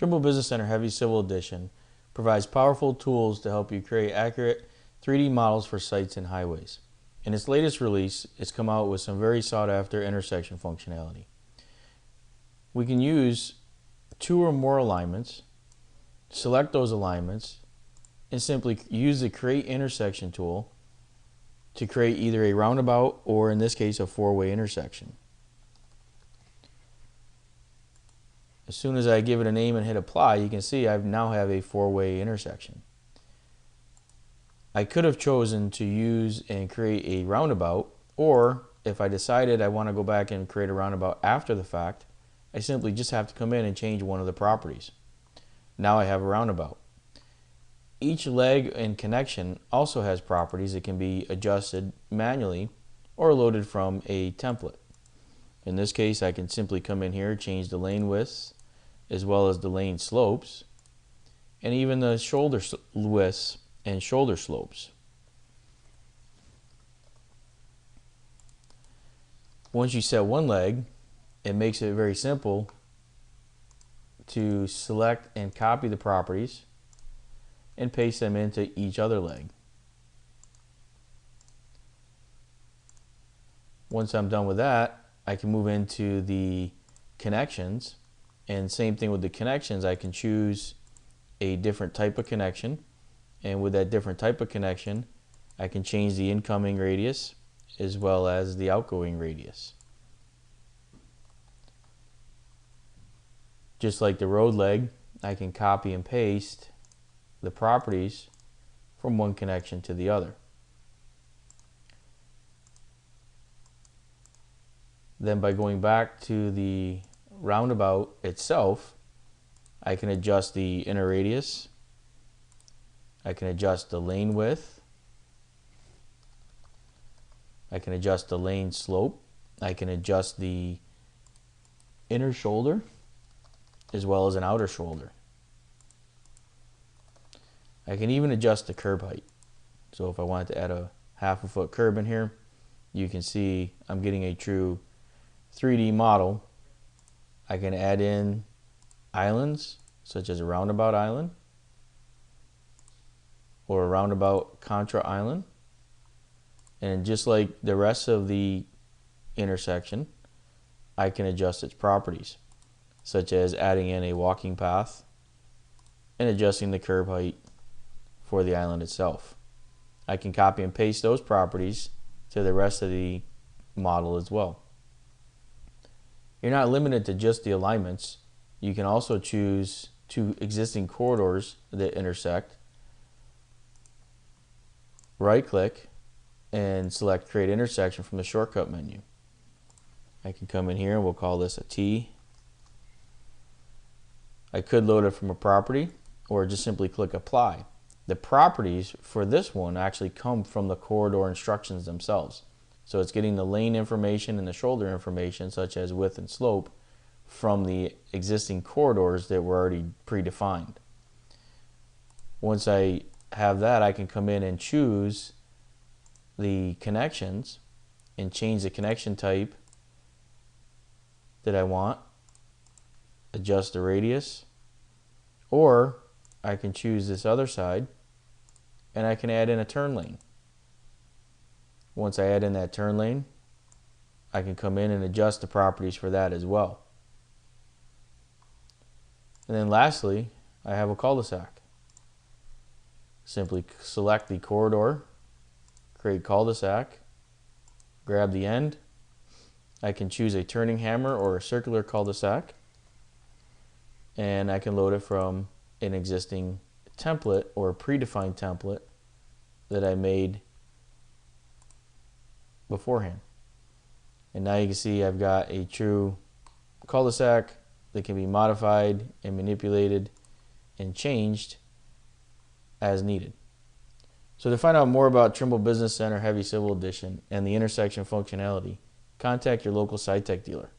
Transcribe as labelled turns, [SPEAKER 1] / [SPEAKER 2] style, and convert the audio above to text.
[SPEAKER 1] Trimble Business Center Heavy Civil Edition provides powerful tools to help you create accurate 3D models for sites and highways. In its latest release, it's come out with some very sought after intersection functionality. We can use 2 or more alignments, select those alignments, and simply use the Create Intersection tool to create either a roundabout or, in this case, a 4-way intersection. As soon as I give it a name and hit apply, you can see I now have a 4-way intersection. I could have chosen to use and create a roundabout, or if I decided I want to go back and create a roundabout after the fact, I simply just have to come in and change one of the properties. Now I have a roundabout. Each leg and connection also has properties that can be adjusted manually or loaded from a template. In this case, I can simply come in here, change the lane widths as well as the lane slopes, and even the shoulder widths and shoulder slopes. Once you set one leg, it makes it very simple to select and copy the properties and paste them into each other leg. Once I'm done with that, I can move into the connections, and same thing with the connections. I can choose a different type of connection, and with that different type of connection I can change the incoming radius as well as the outgoing radius. Just like the road leg, I can copy and paste the properties from one connection to the other. Then by going back to the roundabout itself, I can adjust the inner radius, I can adjust the lane width, I can adjust the lane slope, I can adjust the inner shoulder as well as an outer shoulder. I can even adjust the curb height. So if I wanted to add a 1/2 foot curb in here, you can see I'm getting a true 3D model. I can add in islands such as a roundabout island or a roundabout contra island, and just like the rest of the intersection, I can adjust its properties, such as adding in a walking path and adjusting the curb height for the island itself. I can copy and paste those properties to the rest of the model as well. You're not limited to just the alignments. You can also choose 2 existing corridors that intersect, right click and select Create Intersection from the shortcut menu. I can come in here and we'll call this a T. I could load it from a property or just simply click Apply. The properties for this one actually come from the corridor instructions themselves. So it's getting the lane information and the shoulder information, such as width and slope, from the existing corridors that were already predefined. Once I have that, I can come in and choose the connections and change the connection type that I want, adjust the radius, or I can choose this other side and I can add in a turn lane. Once I add in that turn lane, I can come in and adjust the properties for that as well. And then lastly, I have a cul-de-sac. Simply select the corridor, create cul-de-sac, grab the end. I can choose a turning hammer or a circular cul-de-sac, and I can load it from an existing template or a predefined template that I made beforehand. And now you can see I've got a true cul-de-sac that can be modified and manipulated and changed as needed. So to find out more about Trimble Business Center Heavy Civil Edition and the intersection functionality, contact your local SciTech dealer.